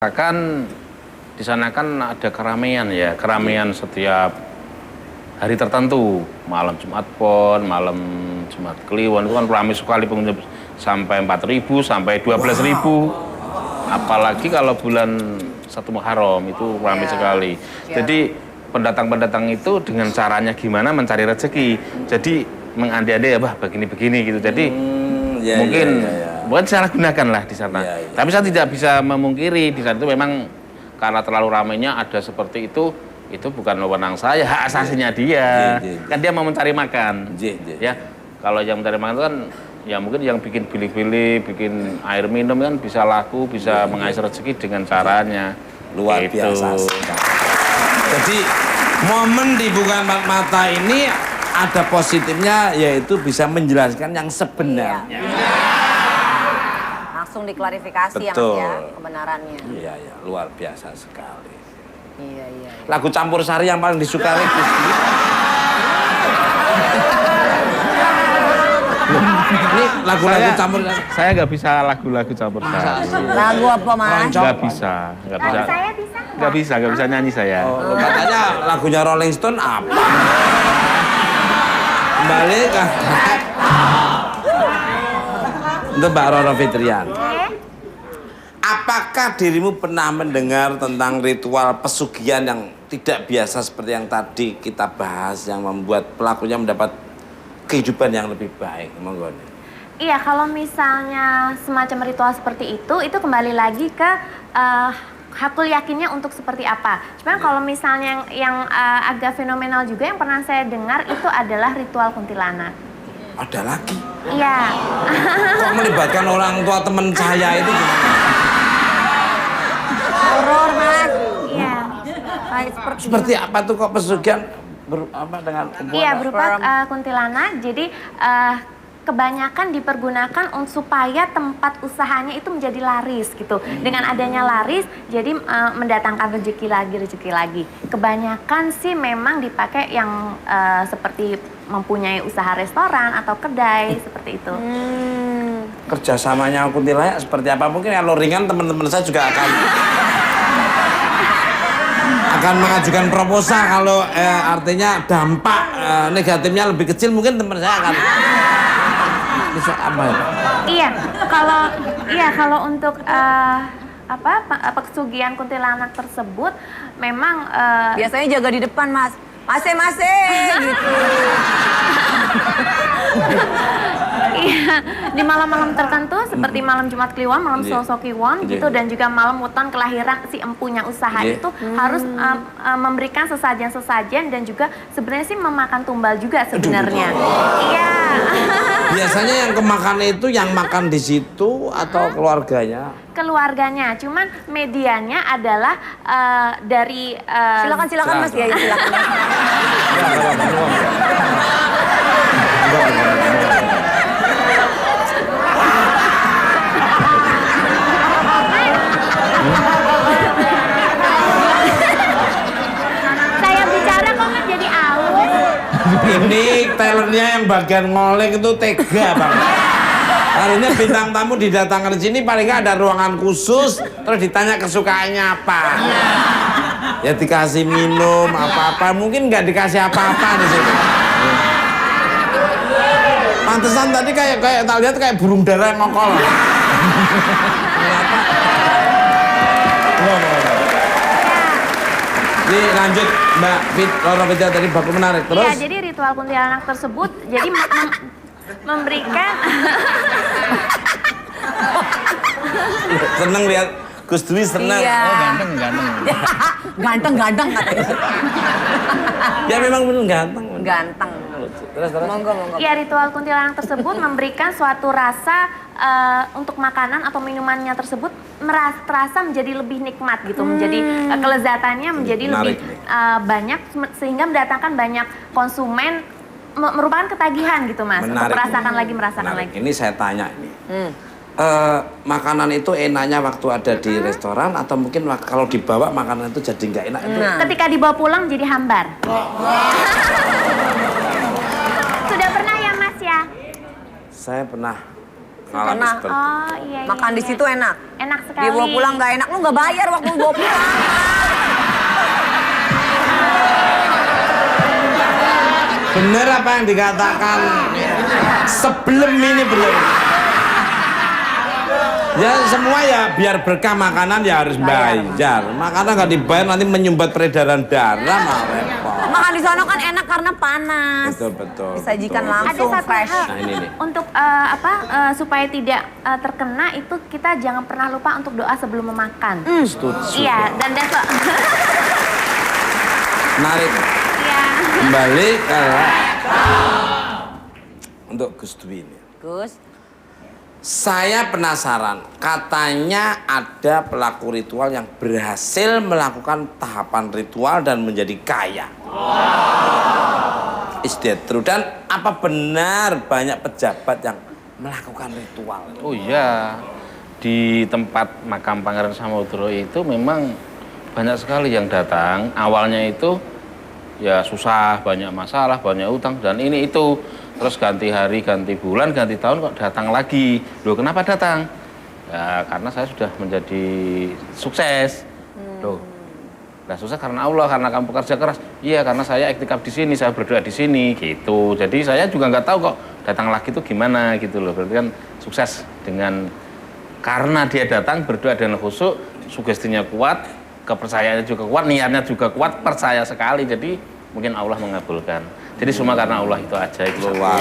Kan di sana kan ada keramaian ya, keramaian setiap hari tertentu, malam Jumat Pon, malam Jumat Kliwon itu kan ramai sekali pengunjung sampai 4.000 sampai 12.000. Apalagi kalau bulan 1 Muharram itu ramai sekali. Jadi pendatang-pendatang itu dengan caranya gimana mencari rezeki. Jadi mengandai-andai ya, bah begini-begini gitu. Jadi mungkin bukan salah gunakan lah di sana. Tapi saya tidak bisa memungkiri di sana itu memang karena terlalu ramainya ada seperti itu bukan wewenang saya, hak asasinya dia. Kan dia mau mencari makan. Ya, kalau yang mencari makan itu kan ya mungkin yang bikin bilik-bilik, bikin air minum kan bisa laku, bisa mengais rezeki dengan caranya. Luar biasa. Jadi momen dibuka empat mata ini ada positifnya, yaitu bisa menjelaskan yang sebenarnya. Langsung diklarifikasi ya, Mas, ya, kebenarannya. Iya, luar biasa sekali. Iya. Lagu campur sari yang paling disukai Gusti. Ini lagu-lagu campur sari. Saya nggak bisa lagu-lagu campur sari. Lagu apa, Mas? Nggak bisa. Saya bisa. Nggak bisa nyanyi saya. Oh, katanya lagunya Rolling Stone apa? Kembali ke untuk Mbak Roro Fitrian. Apakah dirimu pernah mendengar tentang ritual pesugihan yang tidak biasa seperti yang tadi kita bahas, yang membuat pelakunya mendapat kehidupan yang lebih baik? Monggo. Iya, kalau misalnya semacam ritual seperti itu kembali lagi ke hakul yakinnya untuk seperti apa. Cuman kalau misalnya yang agak fenomenal juga yang pernah saya dengar itu adalah ritual kuntilanak. Ada lagi? Iya. Kok melibatkan orang tua teman saya itu gimana? Horor, Mas. Iya. Kayak Seperti apa tuh kok pesugihan dengan Iya, berupa kuntilanak. Jadi kebanyakan dipergunakan supaya tempat usahanya itu menjadi laris gitu. Dengan adanya laris, jadi mendatangkan rezeki lagi. Kebanyakan sih memang dipakai yang seperti mempunyai usaha restoran atau kedai seperti itu. Kerjasamanya kuntilanak seperti apa? Mungkin kalau ringan teman-teman saya juga akan mengajukan proposal kalau artinya dampak negatifnya lebih kecil, mungkin teman saya akan bisa apa ya? Kalau untuk pesugihan kuntilanak tersebut memang biasanya jaga di depan, Mas. Mase gitu. Iya, di malam-malam tertentu seperti malam Jumat Kliwon, malam Selasa Kliwon gitu, dan juga malam weton kelahiran si empunya usaha itu harus memberikan sesajen-sesajen dan juga sebenarnya sih memakan tumbal juga sebenarnya. Iya. Biasanya yang kemakan itu yang makan di situ atau keluarganya? Keluarganya, cuman medianya adalah dari Silakan Mas Kiai, silakan. Saya bicara kok nggak jadi halus. Ini talentnya yang bagian ngoleng itu tega banget. Harusnya bintang tamu didatangkan ke sini paling nggak ada ruangan khusus, terus ditanya kesukaannya apa. Ya dikasih minum apa-apa, mungkin nggak dikasih apa-apa di situ. Pantesan tadi kayak tak lihat kayak burung dara ngokol. Ini lanjut Mbak Roro Fitrian tadi baku menarik terus. Iya, jadi ritual kuntilanak tersebut jadi memberikan Seneng lihat Gus Dwi seneng. Iya. Oh, ganteng. Ganteng katanya. Ya memang benar ganteng. Ganteng. Terus. Monggo. ya ritual kuntilanak tersebut memberikan suatu rasa untuk makanan atau minumannya tersebut terasa menjadi lebih nikmat gitu, menjadi kelezatannya menjadi lebih banyak sehingga mendatangkan banyak konsumen, merupakan ketagihan gitu, Mas. Untuk merasakan lagi. Ini saya tanya ini. Makanan itu enaknya waktu ada di restoran atau mungkin kalau dibawa makanan itu jadi nggak enak? Ketika dibawa pulang jadi hambar. Sudah pernah ya, Mas ya? Saya pernah ngalamin Pernah. seperti Oh iya. Makan di situ enak. Enak sekali. Dia bawa pulang nggak enak, lu nggak bayar waktu lu bawa pulang. Bener apa yang dikatakan sebelum ini belum. Ya semua ya biar berkah makanan ya harus bayar. Makanan nggak dibayar nanti menyumbat peredaran darah mah repot. Makan di sana kan enak karena panas. Betul. Disajikan betul. langsung. Ada satu fresh. hal Nah, ini nih. untuk supaya tidak terkena itu kita jangan pernah lupa untuk doa sebelum memakan. Setuju. Iya, dan besok. Narik Iya. kembali ke untuk Gus Dwi ini. Gus, Saya penasaran, katanya ada pelaku ritual yang berhasil melakukan tahapan ritual dan menjadi kaya. Is that true? Dan apa benar banyak pejabat yang melakukan ritual? Oh iya, di tempat makam Pangeran Samudro itu memang banyak sekali yang datang. Awalnya itu ya susah, banyak masalah, banyak utang dan ini itu. Terus ganti hari, ganti bulan, ganti tahun kok datang lagi. Loh kenapa datang? Ya karena saya sudah menjadi sukses. Loh, nah sukses karena Allah, karena kamu bekerja keras. Iya karena saya iktikaf di sini, saya berdoa di sini, gitu. Jadi saya juga nggak tahu kok datang lagi itu gimana gitu loh. Berarti kan sukses dengan karena dia datang berdoa dengan khusyuk, sugestinya kuat, kepercayaannya juga kuat, niatnya juga kuat, percaya sekali. Jadi mungkin Allah mengabulkan. Jadi semua karena Allah itu aja itu. Wow.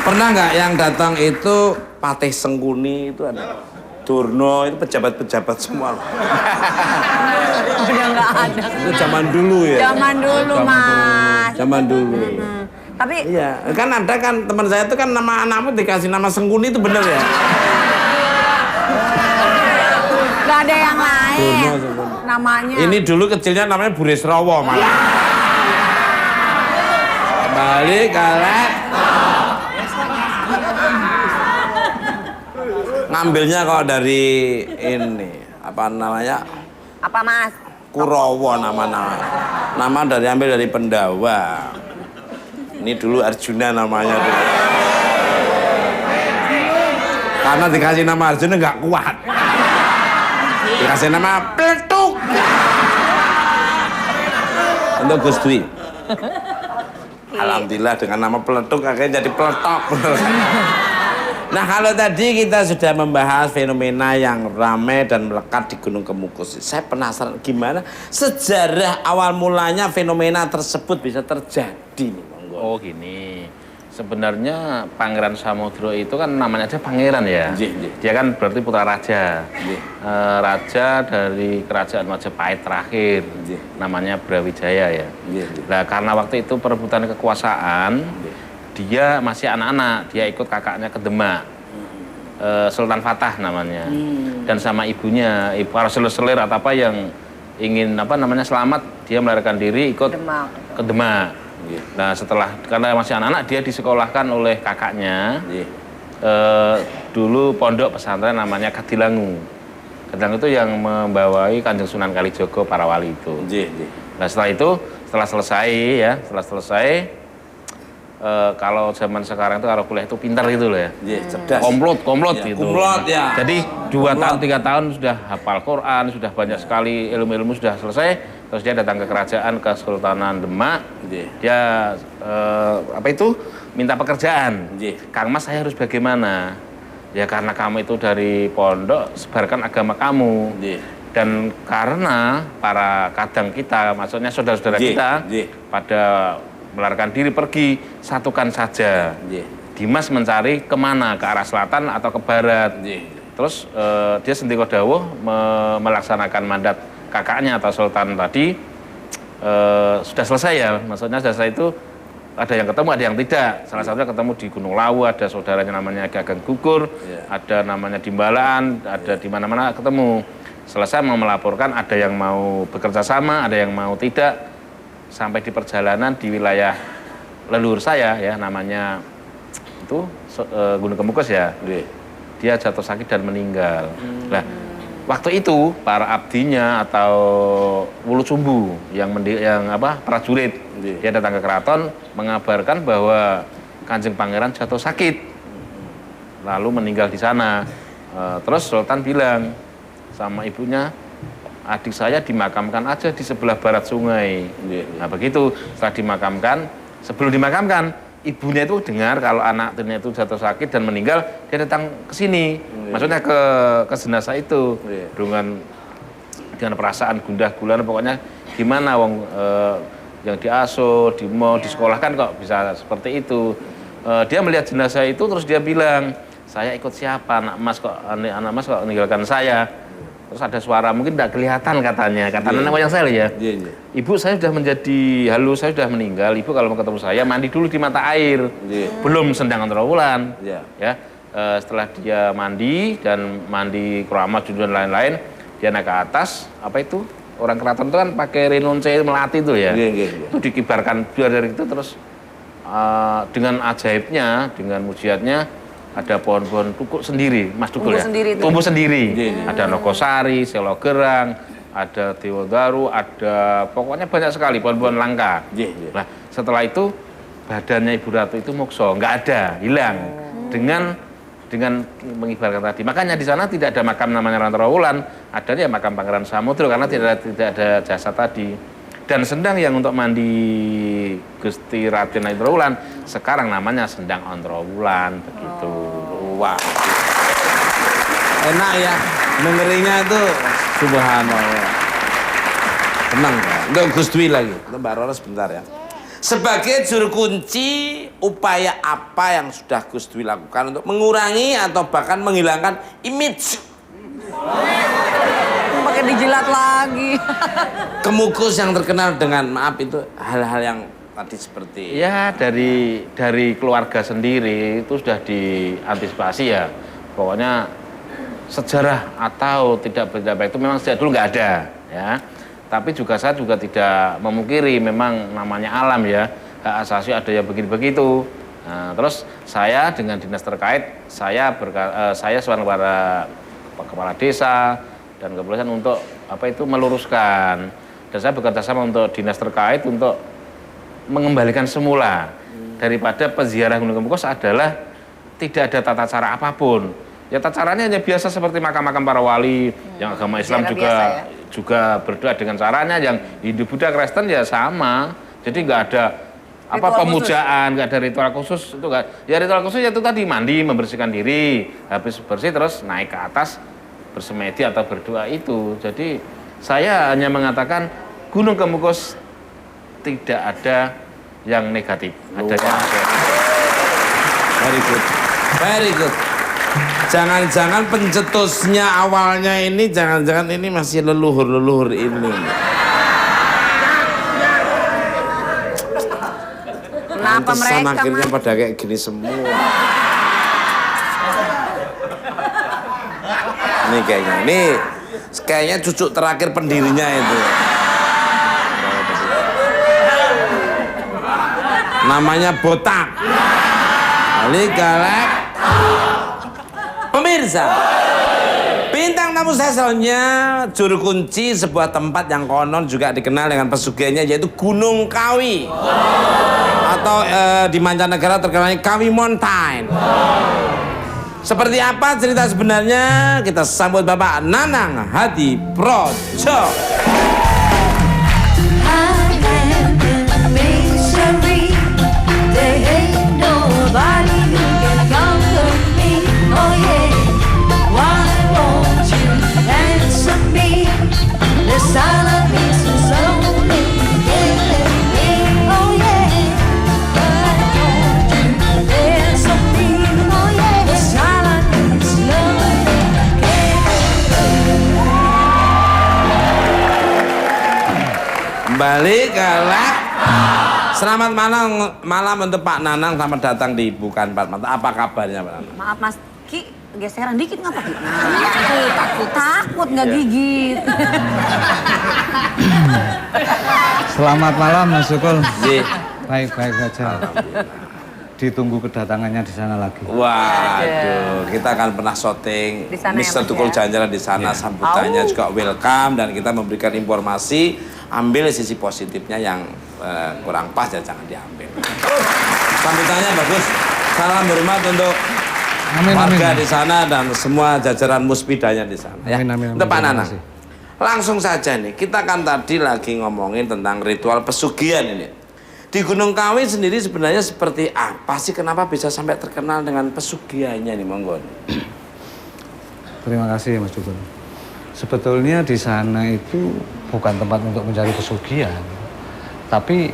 Pernah nggak yang datang itu Patih Sengkuni itu ada Durno itu pejabat-pejabat semua. udah nggak ada. Itu zaman dulu ya. Zaman dulu, Mas. Zaman dulu. Tapi Iya, kan ada kan teman saya itu kan nama anakmu dikasih nama Sengkuni itu bener ya? nggak ada yang lain. Durno, Sengkuni. Namanya. Ini dulu kecilnya namanya Burisrawa malah. Kembali ke ngambilnya kok dari ini apa namanya Apa, Mas? Kurawa nama-nama. Nama dari ambil dari Pendawa. Ini dulu Arjuna namanya dulu. Karena dikasih nama Arjuna nggak kuat. Dikasih nama Peletuk. Untuk Gus Dwi. Alhamdulillah dengan nama Peletuk akhirnya jadi Peletok. Nah kalau tadi kita sudah membahas fenomena yang ramai dan melekat di Gunung Kemukus. Saya penasaran gimana sejarah awal mulanya fenomena tersebut bisa terjadi nih, Monggo. Oh gini, sebenarnya Pangeran Samudro itu kan namanya aja pangeran ya. Dia kan berarti putra raja. Raja dari kerajaan Majapahit terakhir. Namanya Brawijaya ya. Nah karena waktu itu perebutan kekuasaan, dia masih anak-anak, dia ikut kakaknya ke Demak. Sultan Fatah namanya. Dan sama ibunya, para selir-selir atau apa yang ingin apa namanya selamat, dia melarikan diri ikut Demak. ke Demak. Nah setelah karena masih anak-anak dia disekolahkan oleh kakaknya. Dulu pondok pesantren namanya Kadilangu. Kadilangu itu yang membawai Kanjeng Sunan Kalijogo para wali itu. Nah setelah itu setelah selesai kalau zaman sekarang itu kalau kuliah itu pintar gitu loh ya. Cerdas. Komplot gitu. Komplot ya. Jadi 2 tahun 3 tahun sudah hafal Quran, sudah banyak sekali ilmu-ilmu sudah selesai. Terus dia datang ke kerajaan Kesultanan Demak. Dia minta pekerjaan. Kang Mas saya harus bagaimana? Ya karena kamu itu dari pondok, sebarkan agama kamu. Dan karena para kadang kita, maksudnya saudara-saudara kita pada melarikan diri pergi, satukan saja. Dimas mencari kemana, ke arah selatan atau ke barat. Terus dia sendiri dawuh melaksanakan mandat kakaknya atau sultan tadi sudah selesai ya. Maksudnya sudah selesai itu ada yang ketemu, ada yang tidak. Salah satunya ketemu di Gunung Lawu, ada saudaranya namanya Gagang Gugur, ada namanya Dimbalaan, ada di mana-mana ketemu. Selesai mau melaporkan, ada yang mau bekerja sama, ada yang mau tidak. Sampai di perjalanan di wilayah leluhur saya ya namanya itu Gunung Kemukus ya. Dia jatuh sakit dan meninggal. Nah, waktu itu para abdinya atau wulu sumbu yang prajurit dia datang ke keraton mengabarkan bahwa Kanjeng Pangeran jatuh sakit lalu meninggal di sana. Terus Sultan bilang sama ibunya, adik saya dimakamkan aja di sebelah barat sungai. Nah begitu setelah dimakamkan, sebelum dimakamkan ibunya itu dengar kalau anaknya itu jatuh sakit dan meninggal, dia datang ke sini. Maksudnya ke jenazah itu dengan perasaan gundah gulana, pokoknya gimana wong yang diasuh, mau disekolahkan kok bisa seperti itu. Dia melihat jenazah itu terus dia bilang, saya ikut siapa, anak mas kok meninggalkan saya. Terus ada suara, mungkin tidak kelihatan katanya nenek moyang saya ya. Ibu saya sudah menjadi saya sudah meninggal. Ibu kalau mau ketemu saya mandi dulu di mata air. Belum sendang Antrawulan. Ya, setelah dia mandi dan mandi keramat dan lain-lain, dia naik ke atas. Apa itu? Orang keraton itu kan pakai renunce melati itu ya. Itu dikibarkan biar dari itu terus dengan ajaibnya, dengan mujiatnya. Ada pohon-pohon tukuk sendiri, Mas Tukul ya? Tumbuh sendiri. Ada Nogosari, Selo Gerang, ada Dewodaru, ada pokoknya banyak sekali pohon-pohon langka. Nah, setelah itu badannya Ibu Ratu itu mokso, nggak ada, hilang. Dengan mengibarkan tadi. Makanya di sana tidak ada makam namanya Rantrawulan, adanya makam Pangeran Samudro karena tidak ada jasad tadi. Dan sendang yang untuk mandi Gusti Raden Antrawulan sekarang namanya Sendang Antrawulan begitu. Wah. Enak ya, dengerinnya itu subhanallah. Tenang Pak, untuk Gus Dwi lagi, untuk Mbak Roro sebentar ya. Sebagai juru kunci, upaya apa yang sudah Gus Dwi lakukan untuk mengurangi atau bahkan menghilangkan image Pakai dijilat lagi. Kemukus yang terkenal dengan maaf itu hal-hal yang tadi seperti ya dari keluarga sendiri itu sudah diantisipasi ya. Pokoknya sejarah atau tidak baik itu memang sejak dulu nggak ada ya. Tapi saya juga tidak memungkiri memang namanya alam ya, hak asasi ada yang begitu-begitu. Nah, terus saya dengan dinas terkait saya sebagai kepala desa dan kepolisian untuk meluruskan, dan saya bekerja sama untuk dinas terkait untuk mengembalikan semula. Daripada peziarah Gunung Kemukus adalah tidak ada tata cara apapun ya, tata caranya hanya biasa seperti makam-makam para wali yang agama Islam juga berdoa dengan caranya, yang Hindu Buddha Kristen ya sama, jadi nggak ada pemujaan, nggak ada ritual khusus itu nggak. Ya ritual khusus itu tadi mandi, membersihkan diri, habis bersih terus naik ke atas bersemedi atau berdoa itu. Jadi saya hanya mengatakan Gunung Kemukus tidak ada yang negatif, adanya very good, very good. Jangan-jangan pencetusnya awalnya ini, jangan-jangan ini masih leluhur ini. Kenapa mereka akhirnya pada kayak gini semua. Ini kayaknya cucu terakhir pendirinya itu. Namanya Botak. Balik galak. Pemirsa, bintang tamu saya selanjutnya juru kunci sebuah tempat yang konon juga dikenal dengan pesugihannya, yaitu Gunung Kawi atau di mancanegara terkenalnya Kawi Mountain. Seperti apa cerita sebenarnya? Kita sambut Bapak Nanang Hadi Projo. Kembali ke lab. Selamat malam untuk Pak Nanang, selamat datang di Bukan Empat Mata. Apa kabarnya Pak Nanang? Maaf Mas Ki, geseran dikit ngapa Ki? Takut nggak gigit. Selamat malam Mas Sukul. Ji. Baik-baik saja. ditunggu kedatangannya di sana lagi. Waduh, kita akan pernah syuting Di sana ya, Mr. Mas, Tukul ya? Jalan-Jalan di sana, sambutannya juga welcome dan kita memberikan informasi, ambil sisi positifnya yang kurang pas ya jangan diambil. Sambutannya bagus, salam hormat untuk warga di sana dan semua jajaran muspidanya di sana. Ya. Amin. Untuk Pak Terima Nanang, kasih. langsung saja nih, kita kan tadi lagi ngomongin tentang ritual pesugihan ini. Di Gunung Kawi sendiri sebenarnya seperti apa sih? Kenapa bisa sampai terkenal dengan pesugihannya nih, monggo? Terima kasih Mas Dukun. Sebetulnya di sana itu bukan tempat untuk mencari pesugihan, tapi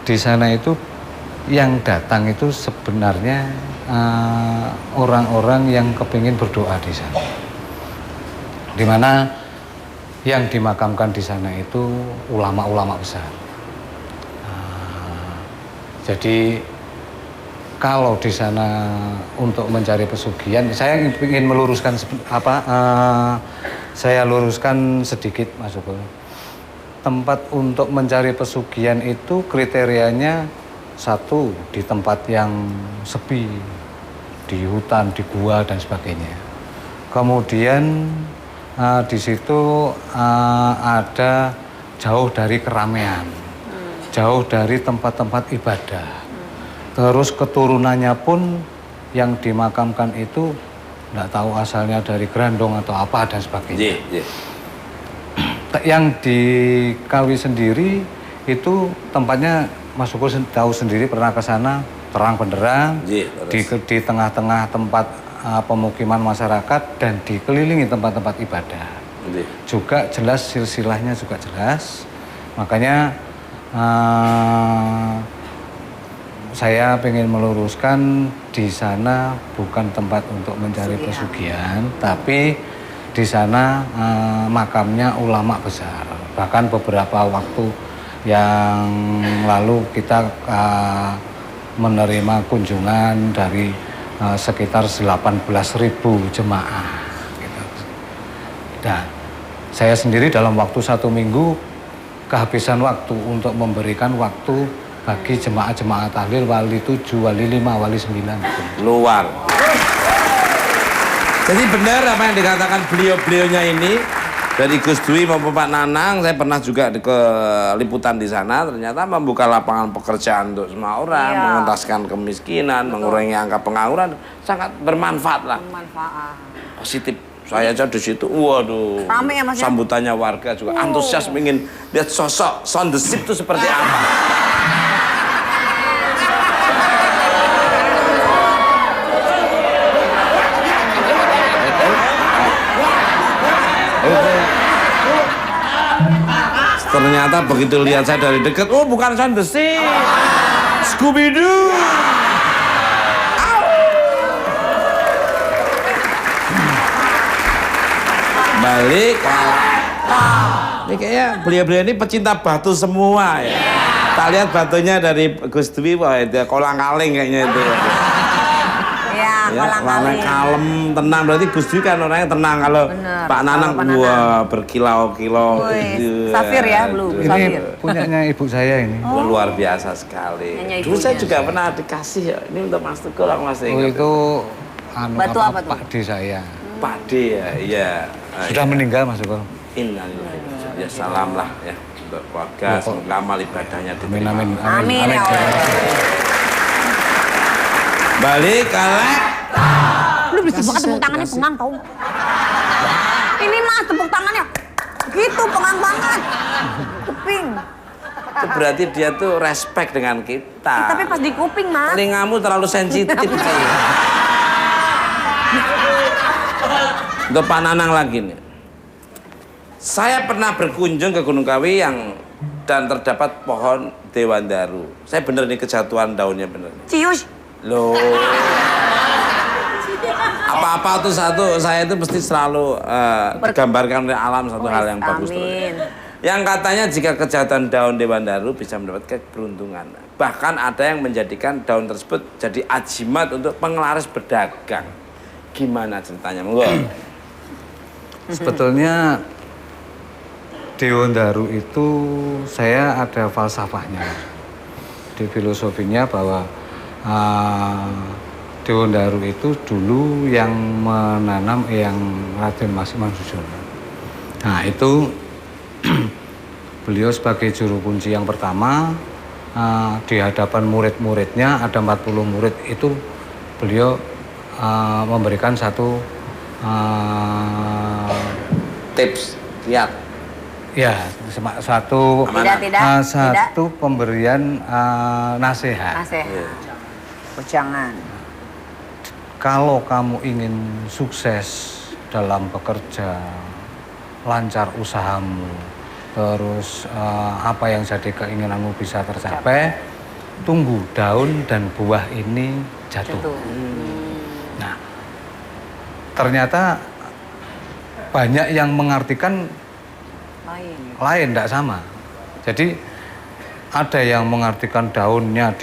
di sana itu yang datang itu sebenarnya orang-orang yang kepingin berdoa di sana. Dimana yang dimakamkan di sana itu ulama-ulama besar. Jadi kalau di sana untuk mencari pesugihan, saya ingin meluruskan saya luruskan sedikit Mas Dukun. Tempat untuk mencari pesugihan itu kriterianya satu di tempat yang sepi, di hutan, di gua dan sebagainya. Kemudian di situ ada jauh dari keramaian, jauh dari tempat-tempat ibadah. Terus keturunannya pun yang dimakamkan itu nggak tahu asalnya dari Grandong atau apa dan sebagainya. Yang di Kawi sendiri itu tempatnya Mas Dukul tahu sendiri, pernah ke sana, terang benderang, di tengah-tengah tempat pemukiman masyarakat dan dikelilingi tempat-tempat ibadah. Juga jelas silsilahnya juga jelas. Makanya saya ingin meluruskan di sana bukan tempat untuk mencari pesugihan, tapi di sana makamnya ulama besar. Bahkan beberapa waktu yang lalu kita menerima kunjungan dari sekitar 18.000 jemaah. Gitu. Dan saya sendiri dalam waktu 1 minggu kehabisan waktu untuk memberikan waktu bagi jemaah-jemaah tahlil wali 7, wali 5, wali 9. Gitu. Luar. Jadi benar apa yang dikatakan beliau-beliaunya ini dari Gus Dwi maupun Pak Nanang. Saya pernah juga ke liputan di sana, ternyata membuka lapangan pekerjaan untuk semua orang, mengentaskan kemiskinan, mengurangi angka pengangguran, sangat bermanfaat lah. Bermanfaat. Positif. Saya aja di situ, waduh, rame ya, Mas, ya? sambutannya warga juga antusias ingin lihat sosok Sound the Ship itu seperti apa. Ternyata begitu lihat saya dari dekat, oh bukan Sound the Ship, Scooby-Doo. Balik. Ini kayaknya beliau-beliau ini pecinta batu semua ya. Kita lihat batunya dari Gus Dwi, wah itu kolang-kaling kayaknya itu. Ya, kolang-kaling. Kalem, tenang. Berarti Gus Dwi kan orangnya tenang. Kalau Bener. Pak Nanang, Kalau Pak Nanang. wah berkilau-kilau. Wih, safir ya, belum. Ini Safir. punyanya ibu saya ini. Wah, luar biasa sekali. Nyanyi Dulu saya ibunya. juga pernah dikasih ya. Ini untuk Mas Tukul, aku masih Oh ingat. itu Batu apa tuh? Pak D saya. Pak D ya, iya. Sudah meninggal Mas Dukul. Innalillahi. Ya salam lah ya untuk keluarga, semoga amal ibadahnya diterima. Amin. Amin ya Allah. Balik kalek. Lu bisa banget tepuk tangannya pengang tau. Ini Mas tepuk tangannya. Gitu pengang banget. Kuping. Itu berarti dia tuh respect dengan kita. Tapi pas di kuping Mas. Telingamu terlalu sensitif. Untuk Pak Nanang lagi nih. Saya pernah berkunjung ke Gunung Kawi dan terdapat pohon dewandaru. Saya bener nih kejatuhan daunnya bener. Cius. Loh. Apa-apa tuh saya itu mesti selalu digambarkan oleh alam satu hal yang bagus. Amin. Yang katanya jika kejatuhan daun dewandaru bisa mendapatkan keberuntungan. Bahkan ada yang menjadikan daun tersebut jadi ajimat untuk penglaris berdagang. Gimana ceritanya? Monggo. Sebetulnya Dewandaru itu saya ada falsafahnya. Di filosofinya bahwa Dewa Daru itu dulu yang menanam yang Raden Mas Sujono. Nah itu beliau sebagai juru kunci yang pertama di hadapan murid-muridnya ada 40 murid itu beliau memberikan satu Tips, kiat. ya satu Tidak. pemberian nasihat. Nasihat. Jangan. Kalau kamu ingin sukses dalam bekerja, lancar usahamu, terus apa yang jadi keinginanmu bisa tercapai, tunggu daun dan buah ini jatuh. Nah, ternyata banyak yang mengartikan lain, tidak sama. Jadi ada yang mengartikan daunnya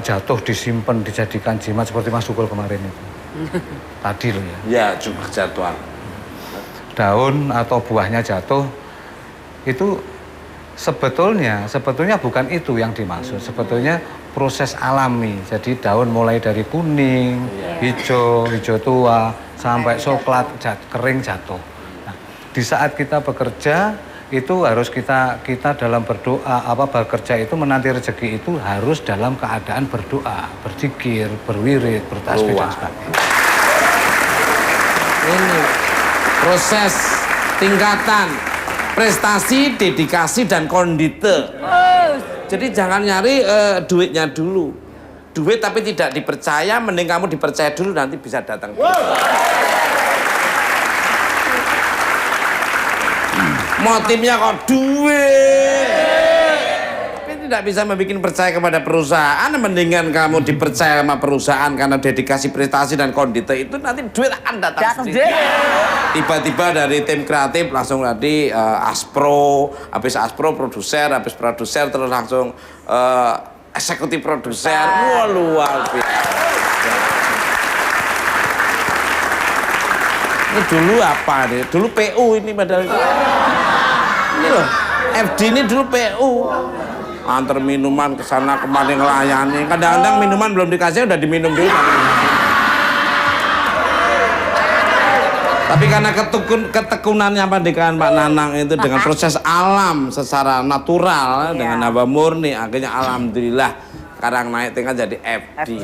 jatuh, disimpan, dijadikan jimat seperti Mas Tukul kemarin itu. Tadi loh ya. Ya, cuma kejatuhan. Daun atau buahnya jatuh itu sebetulnya bukan itu yang dimaksud. Sebetulnya proses alami. Jadi daun mulai dari kuning, hijau tua sampai coklat, kering jatuh. Nah, di saat kita bekerja itu harus kita dalam berdoa bekerja itu menanti rezeki itu harus dalam keadaan berdoa, berzikir, berwirid, bertasbih dan sebagainya. Ini proses tingkatan prestasi, dedikasi dan kondite. Jadi jangan nyari duitnya dulu. Duit tapi tidak dipercaya, mending kamu dipercaya dulu nanti bisa datang. Motifnya kok duit. Tapi tidak bisa membuat percaya kepada perusahaan. Mendingan kamu dipercaya sama perusahaan karena dedikasi prestasi dan kondite itu nanti duit akan datang sendiri. Tiba-tiba dari tim kreatif langsung tadi Aspro, habis Aspro produser, habis produser terus langsung eksekutif produser. Wah, luar biasa. Ini dulu apa nih? Dulu PU ini padahal. Ini loh, FD ini dulu PU. Antar minuman ke sana kemari ngelayani. Kadang-kadang minuman belum dikasih udah diminum dulu. Tapi karena ketekunannya pernikahan Pak Nanang itu dengan proses alam secara natural dengan hawa murni, akhirnya alhamdulillah sekarang naik tingkat jadi FD.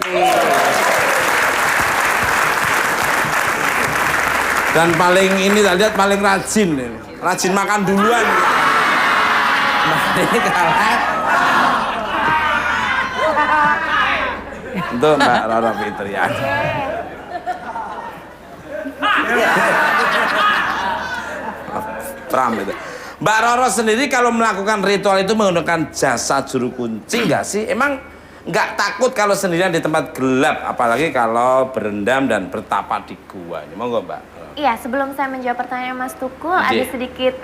Dan paling ini tak lihat paling rajin makan duluan. Ini kalah. Untuk Mbak Roro Fitri ya. Pram itu. Mbak Roro sendiri kalau melakukan ritual itu menggunakan jasa juru kunci nggak sih? Emang nggak takut kalau sendirian di tempat gelap, apalagi kalau berendam dan bertapa di gua? Ini monggo Mbak. Iya, sebelum saya menjawab pertanyaan Mas Tukul, ada sedikit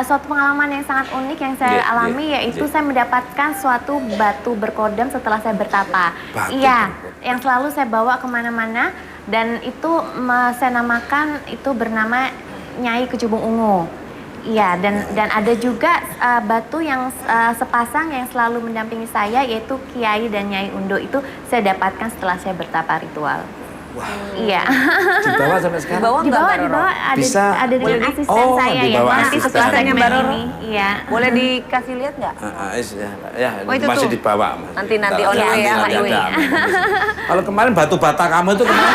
suatu pengalaman yang sangat unik yang saya alami, yaitu saya mendapatkan suatu batu berkodam setelah saya bertapa. Iya, yang selalu saya bawa kemana-mana, dan itu saya namakan itu bernama Nyai Kecubung Ungu. Iya, dan ada juga batu yang sepasang yang selalu mendampingi saya, yaitu Kiai dan Nyai Undo. Itu saya dapatkan setelah saya bertapa ritual. Wah. Iya. Dibawa sampai sekarang? Dibawa ada dengan asisten saya ya. Nanti setelah segmen ini. Iya. Boleh dikasih lihat nggak? Ya, itu masih tuh. dibawa. Nanti on the way ya, Pak Dwi. Kalau kemarin batu bata kamu itu kemana?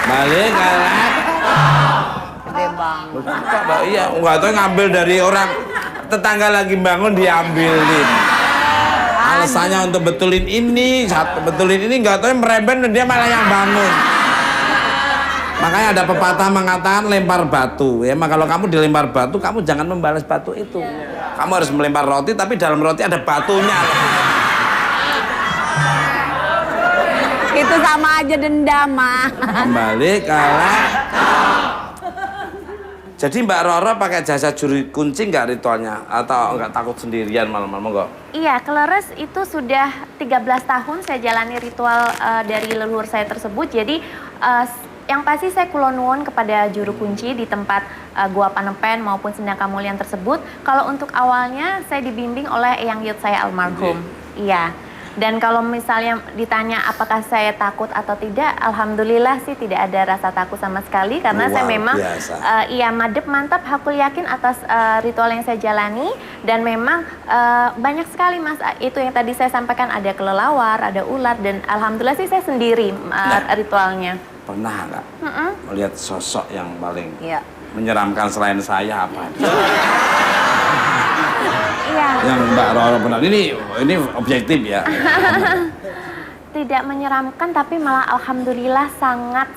Balik kalah. Gede banget. Iya, nggak tahu ngambil dari orang tetangga lagi bangun diambilin. Alasannya untuk betulin ini, nggak tahu meremben dan dia malah yang bangun. Makanya ada pepatah mengatakan lempar batu. Ya, kalau kamu dilempar batu, kamu jangan membalas batu itu. Kamu harus melempar roti, tapi dalam roti ada batunya. Itu sama aja dendam, mah. Kembali kalah. Jadi Mbak Roro pakai jasa juru kunci nggak ritualnya? Atau nggak takut sendirian malam-malam nggak? Iya, Kleres itu sudah 13 tahun saya jalani ritual dari leluhur saya tersebut. Jadi yang pasti saya kula nuwun kepada juru kunci di tempat Gua Panepen maupun Sendang Kamulian tersebut. Kalau untuk awalnya saya dibimbing oleh Eyang Yud saya almarhum. Iya. Dan kalau misalnya ditanya apakah saya takut atau tidak, alhamdulillah sih tidak ada rasa takut sama sekali karena saya memang iya madep mantap hakul yakin atas ritual yang saya jalani dan memang banyak sekali Mas itu yang tadi saya sampaikan, ada kelelawar, ada ular dan alhamdulillah sih saya sendiri ritualnya. Pernah nggak melihat sosok yang paling Iya. menyeramkan selain saya apa? Iya. Yang Mbak Roro pernah. Ini objektif ya. Tidak menyeramkan tapi malah alhamdulillah sangat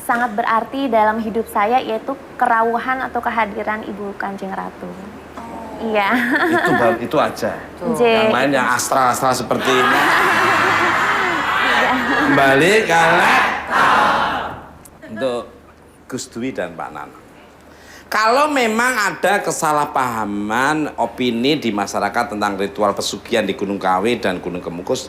sangat berarti dalam hidup saya, yaitu kerauhan atau kehadiran Ibu Kanjeng Ratu. Iya. Itu aja. J. Yang lain yang astral-astral seperti ini. Kembali ke untuk Gus Dwi dan Pak Nanang. Kalau memang ada kesalahpahaman opini di masyarakat tentang ritual pesugihan di Gunung Kawi dan Gunung Kemukus,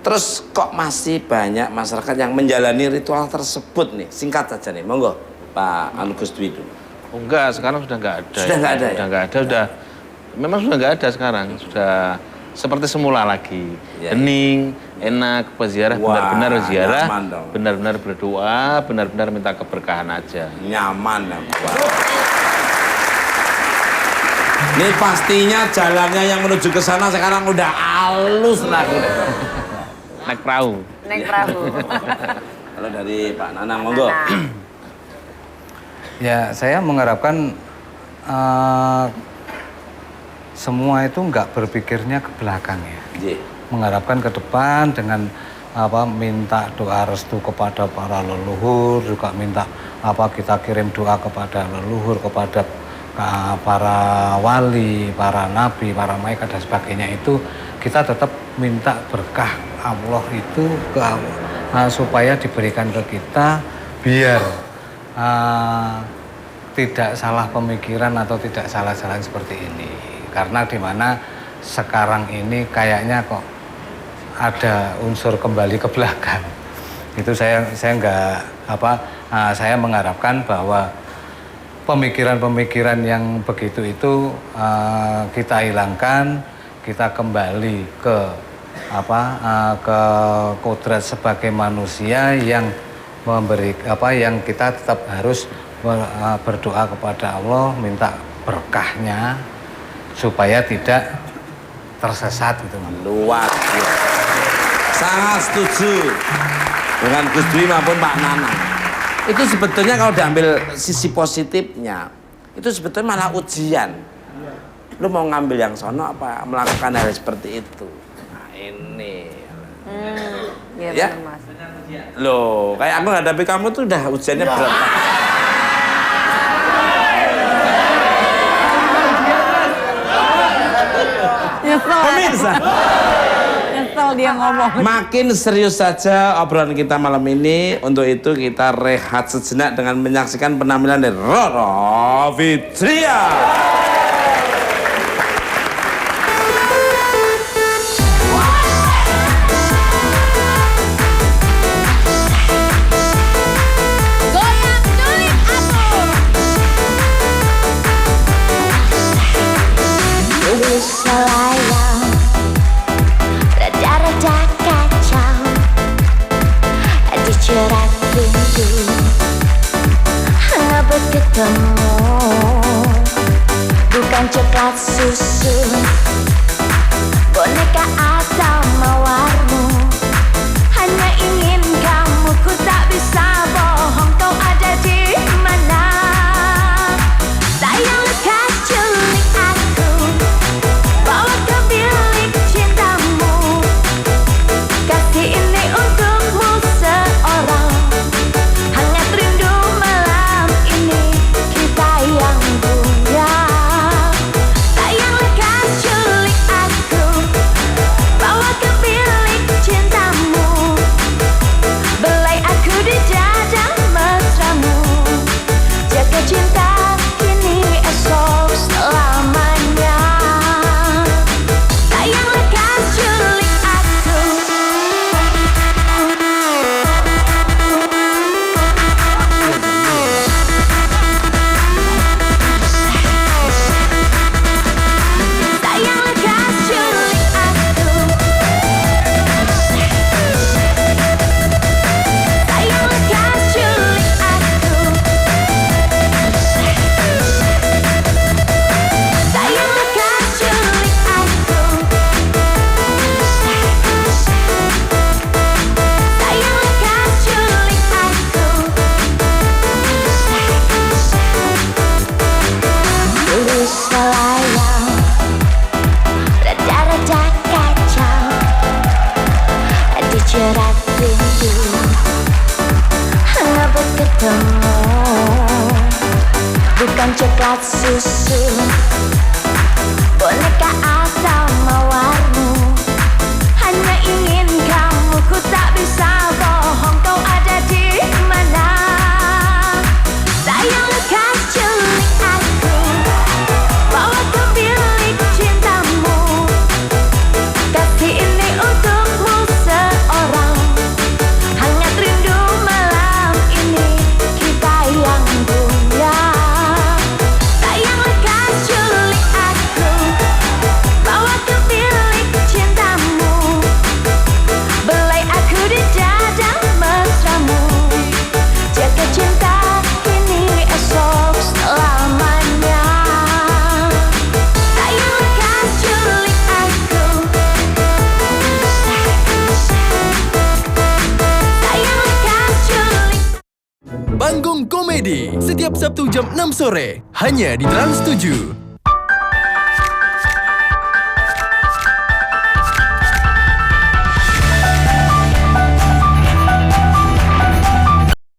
terus kok masih banyak masyarakat yang menjalani ritual tersebut nih? Singkat saja nih, monggo Pak Gus Dwi dulu. Oh, enggak, sekarang sudah enggak ada. Sudah enggak ada ya? Sudah enggak ada, memang sudah enggak ada sekarang. Sudah seperti semula lagi. Ya, Hening, enak, peziarah benar-benar ziarah, benar-benar berdoa, benar-benar minta keberkahan aja. Nyaman ya. Ini pastinya jalannya yang menuju ke sana sekarang udah halus lah. Naik perahu. Naik perahu. Kalau dari Pak Nanang, monggo. Ya, saya mengharapkan semua itu nggak berpikirnya ke belakang ya. Mengharapkan ke depan dengan minta doa restu kepada para leluhur, juga minta kita kirim doa kepada leluhur, kepada para wali, para nabi, para malaikat dan sebagainya, itu kita tetap minta berkah Allah itu supaya diberikan ke kita biar tidak salah pemikiran atau tidak salah jalan seperti ini. Karena dimana sekarang ini kayaknya kok ada unsur kembali ke belakang. Itu saya mengharapkan bahwa pemikiran-pemikiran yang begitu itu kita hilangkan, kita kembali ke ke kodrat sebagai manusia yang memberi yang kita tetap harus berdoa kepada Allah, minta berkahnya supaya tidak tersesat gitu. Luar biasa. Sangat setuju dengan Gus Dwi maupun Pak Nanang. Itu sebetulnya kalau diambil sisi positifnya, itu sebetulnya malah ujian. Lu mau ngambil yang sono apa melakukan hal seperti itu? Nah ini. Ya? Mas. Loh, kayak aku hadapi kamu tuh udah ujiannya berat. Pemirsa, Nyesel dia ngomong. makin serius saja obrolan kita malam ini. Untuk itu kita rehat sejenak dengan menyaksikan penampilan dari Roro Fitria. Goyang dulik aku. Selayang raja-raja kacau dicerat pintu bertemu, bukan coklat susu, boneka atau mawarmu. Hanya ingin kamu, ku tak bisa bohong, kau ada di mana? Sayang lekas culik aku, bawa ke bilik cintamu. Kasih ini untukmu seorang, hangat rindu malam ini kita yang bunga. Sayang lekas culik aku, bawa ke bilik cintamu. Belai aku di jalan. coklat susu, boneka asal mawarmu. Hanya ingin kamu, ku tak bisa bohong, kau ada di mana? Sayang lekas culik aku, bawa ke bilik cintamu. Kasih ini untukmu seorang, hangat rindu malam ini kita yang punya. Sayang lekas culik aku, bawa ke bilik cintamu. Belai aku di dada mesramu, jaga cinta kini esok selamanya. Sayang lekas culik aku, sayang lekas culik. Panggung Komedi setiap Sabtu jam 6 sore hanya di Trans 7.